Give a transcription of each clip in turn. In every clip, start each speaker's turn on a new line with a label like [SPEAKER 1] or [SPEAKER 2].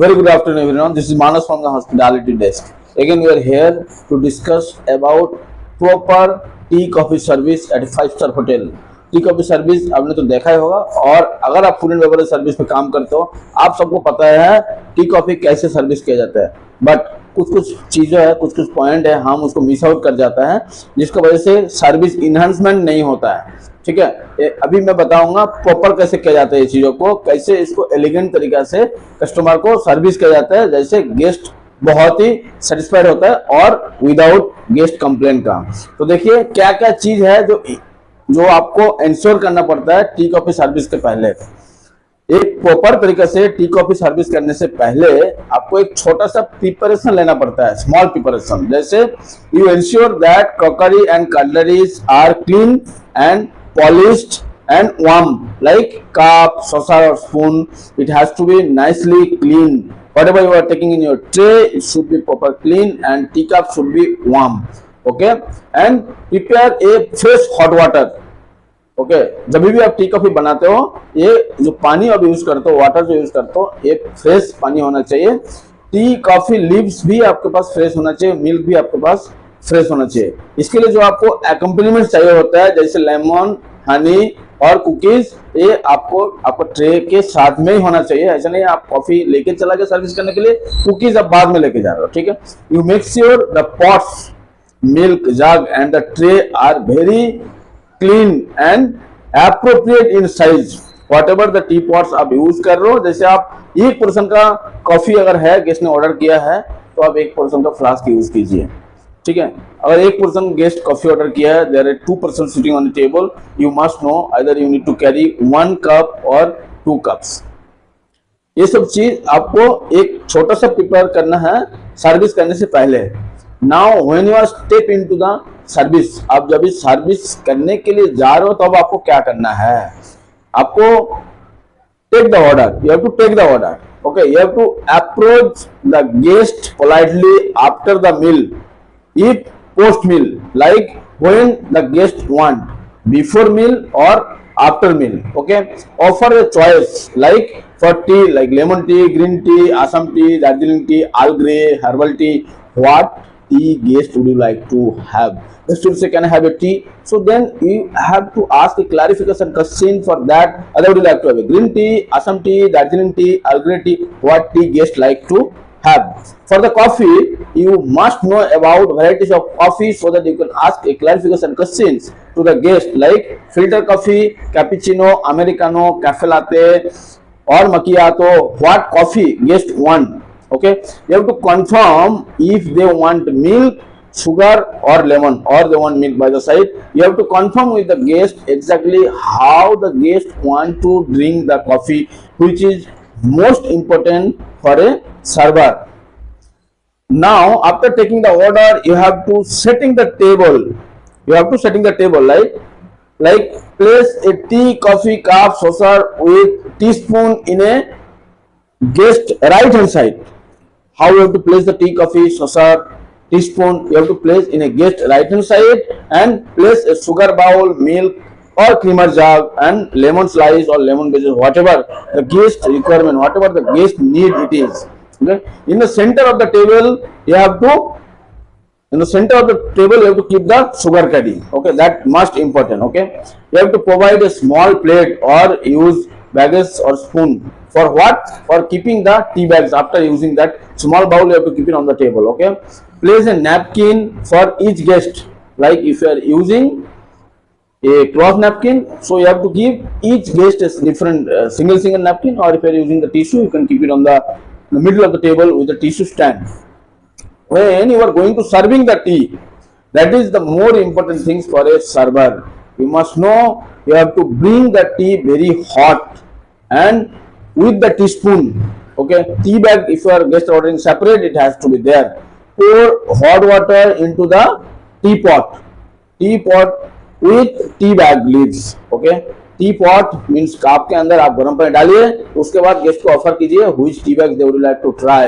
[SPEAKER 1] Very good afternoon, everyone. This is Manas from the hospitality desk. Again, we are here to discuss about proper tea coffee service eight 5 star hotel. Tea coffee service आपने तो देखा ही होगा, और अगर आप food and beverage service में काम करते हो, आप सबको पता है टी कॉफी कैसे सर्विस किया जाता है. बट कुछ चीज़ें है, कुछ पॉइंट है, हम उसको मिस आउट कर जाता है, जिसकी वजह से सर्विस इन्हांसमेंट नहीं होता है. ठीक है, अभी मैं बताऊंगा प्रॉपर कैसे किया जाता है ये चीज़ों को, कैसे इसको एलिगेंट तरीका से कस्टमर को सर्विस किया जाता है, जैसे गेस्ट बहुत ही सेटिस्फाइड होता है और विदाउट गेस्ट कंप्लेंट का. तो देखिए क्या क्या चीज है जो आपको इंश्योर करना पड़ता है टी कॉफी सर्विस के पहले. एक प्रॉपर तरीके से टी कॉफी सर्विस करने से पहले आपको एक छोटा सा प्रिपरेशन लेना पड़ता है, स्मॉल प्रिपरेशन. जैसे you ensure that crockery and cutleries are clean and polished and warm, like cup, saucer or spoon. It has to be nicely clean. Whatever you are taking in your tray, it should be proper clean and teacup should be warm. Okay, and prepare a fresh hot water. Okay, जब भी आप tea coffee बनाते हो, ये जो पानी आप use करते हो, वाटर जो यूज करते हो, ये फ्रेश पानी होना चाहिए. टी कॉफी लीव्स भी आपके पास फ्रेश होना चाहिए, मिल्क भी आपके पास फ्रेश होना चाहिए. इसके लिए जो आपको एक्सपेरिमेंट चाहिए होता है, जैसे लेमन, हनी और कुकीज, ये आपको ट्रे के साथ में ही होना चाहिए. ऐसा नहीं आप कॉफी लेके चला गया सर्विस करने के लिए, कुकीज आप बाद में लेके जा रहे हो. ठीक है, you make sure the pots, milk jug and the tray are very clean and appropriate in size. Whatever the tea pots आप यूज कर रहे हो, जैसे आप 1% का कॉफी अगर है, गेस्ट ने ऑर्डर किया है, तो आप 1% का फ्लास्क यूज कीजिए. ठीक है, अगर 1% गेस्ट कॉफी ऑर्डर किया है, there are 2% sitting on the table, you must know either you need to carry 1 cup और 2 कप्स. ये सब चीज आपको एक छोटा सा प्रिपेयर करना है सर्विस करने से पहले. Now when you are step into the service, आप जब इस सर्विस करने के लिए जा रहे हो, तो अब आपको क्या करना है, आपको take the order. You have to take the order. Okay, you have to approach the guest politely after the meal, if post meal, like when the guest want, before meal or after meal. Okay, offer a choice, like for tea, like lemon tea, green tea, Assam tea, Darjeeling tea, Earl Grey, herbal tea. What tea guest would you like to have? Guest will say, can I have a tea? So then you have to ask a clarification question for that. Other would you like to have a green tea, Assam tea, Darjeeling tea, Earl Grey tea? What tea guest like to have? For the coffee, you must know about varieties of coffee, so that you can ask a clarification questions to the guest, like filter coffee, cappuccino, americano, cafe latte or macchiato. What coffee guest want? Okay, you have to confirm if they want milk, sugar or lemon, or they want milk by the side. You have to confirm with the guest exactly how the guest want to drink the coffee, which is most important for a server. Now after taking the order, you have to setting the table. You have to setting the table, like place a tea coffee cup saucer with teaspoon in a guest right hand side. How you have to place the tea coffee saucer teaspoon? You have to place in a guest right hand side, and place a sugar bowl, milk or creamer jug and lemon slice or lemon wedges, whatever the guest requirement, whatever the guest need it is. Okay, in the center of the table you have to keep the sugar caddy. Okay, that most important. Okay, you have to provide a small plate or use baggage or spoon. For what? For keeping the tea bags. After using that small bowl, you have to keep it on the table. Okay, place a napkin for each guest. Like if you are using a cloth napkin, so you have to give each guest a different single napkin, or if you are using the tissue, you can keep it on the middle of the table with the tissue stand. When you are going to serving the tea, that is the more important things for a server. You must know you have to bring the tea very hot and with the teaspoon. Okay, tea bag, if you are guest ordering separate, it has to be there. Pour hot water into the teapot with tea bag lids. Okay, T pot means cup के अंदर आप गर्म पानी डालिए, उसके बाद guest को offer कीजिए which tea bag they would like to try.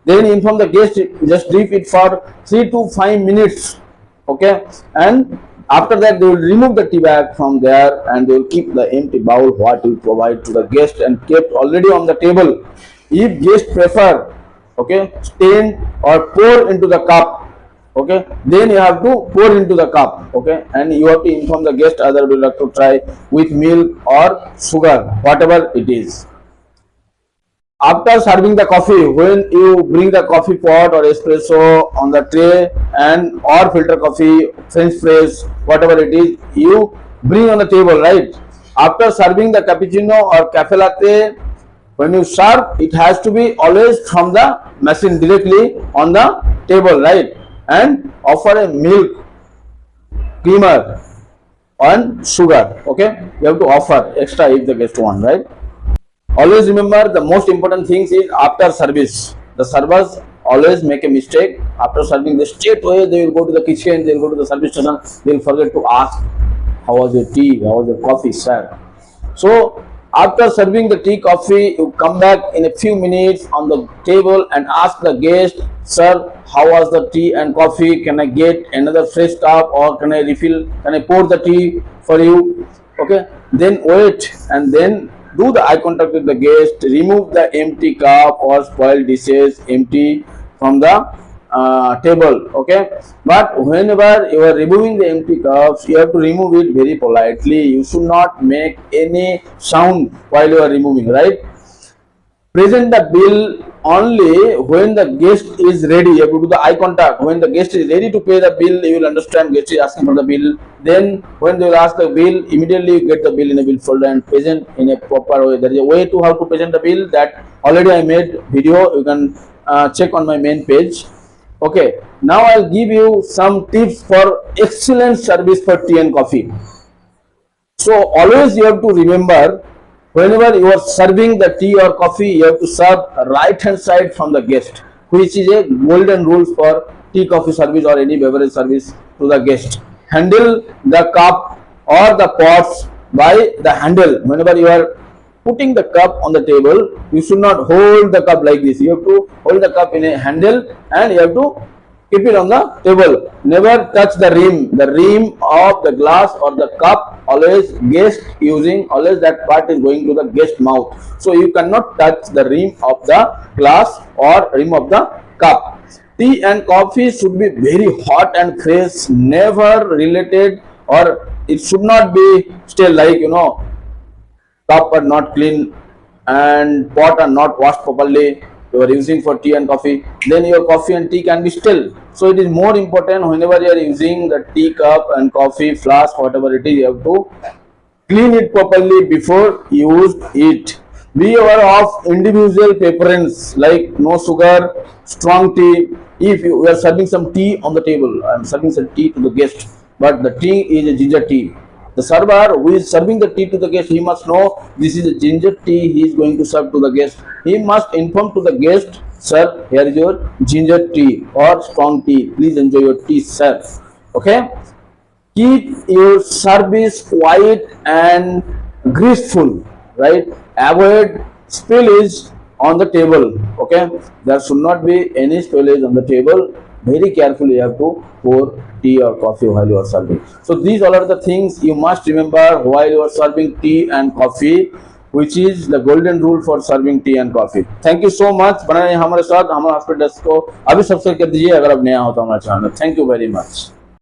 [SPEAKER 1] Then inform the guest, just drip it for 3 to 5 minutes. Okay, and after that they will remove the tea bag from there and they will keep the empty bowl what you provide to the guest and kept already on the table. If guests prefer, okay, stand or pour into the cup, okay, then you have to pour into the cup, okay, and you have to inform the guest other will like to try with milk or sugar, whatever it is. After serving the coffee, when you bring the coffee pot or espresso on the tray and or filter coffee, French press, whatever it is, you bring on the table, right? After serving the cappuccino or cafe latte, when you serve, it has to be always from the machine directly on the table, right? And offer a milk, creamer, and sugar. Okay, you have to offer extra if the guest want, right? Always remember the most important things is after service. The servers always make a mistake after serving. The straight away they will go to the kitchen, they will go to the service station, they will forget to ask how was your tea, how was your coffee, sir. So after serving the tea, coffee, you come back in a few minutes on the table and ask the guest, sir, how was the tea and coffee? Can I get another fresh cup or can I refill? Can I pour the tea for you? Okay, then wait and then do the eye contact with the guest. Remove the empty cup or spoiled dishes empty from the table. Okay, but whenever you are removing the empty cups, you have to remove it very politely. You should not make any sound while you are removing, right? Present the bill only when the guest is ready. You have to do the eye contact. When the guest is ready to pay the bill, you will understand guest is asking for the bill. Then when they will ask the bill, immediately you get the bill in a bill folder and present in a proper way. There is a way to how to present the bill that already I made video. You can check on my main page. Okay, now I'll give you some tips for excellent service for tea and coffee. So always you have to remember, whenever you are serving the tea or coffee, you have to serve right hand side from the guest, which is a golden rule for tea, coffee service or any beverage service to the guest. Handle the cup or the pots by the handle. Whenever you are putting the cup on the table, you should not hold the cup like this. You have to hold the cup in a handle and you have to keep it on the table. Never touch the rim of the glass or the cup. Always guest using, always that part is going to the guest mouth. So you cannot touch the rim of the glass or rim of the cup. Tea and coffee should be very hot and fresh, never related, or it should not be still like, cup are not clean and pot are not washed properly, you are using for tea and coffee, then your coffee and tea can be still. So it is more important whenever you are using the tea cup and coffee flask, whatever it is, you have to clean it properly before use it. Be aware of individual preference like no sugar, strong tea. If you are serving some tea on the table, I am serving some tea to the guest, but the tea is a ginger tea. The server who is serving the tea to the guest, he must know this is a ginger tea he is going to serve to the guest. He must inform to the guest, sir, here is your ginger tea or strong tea. Please enjoy your tea, sir. Okay. Keep your service quiet and graceful, right? Avoid spillage on the table. Okay. There should not be any spillage on the table. Very carefully you have to pour tea or coffee while you are serving. So these all are the things you must remember while you are serving tea and coffee, which is the golden rule for serving tea and coffee. Thank you so much. बना रहे हमारे साथ, हमारे hospital को अभी subscribe कर दीजिए अगर आप नया हो तो हमारे चैनल में. Thank you very much.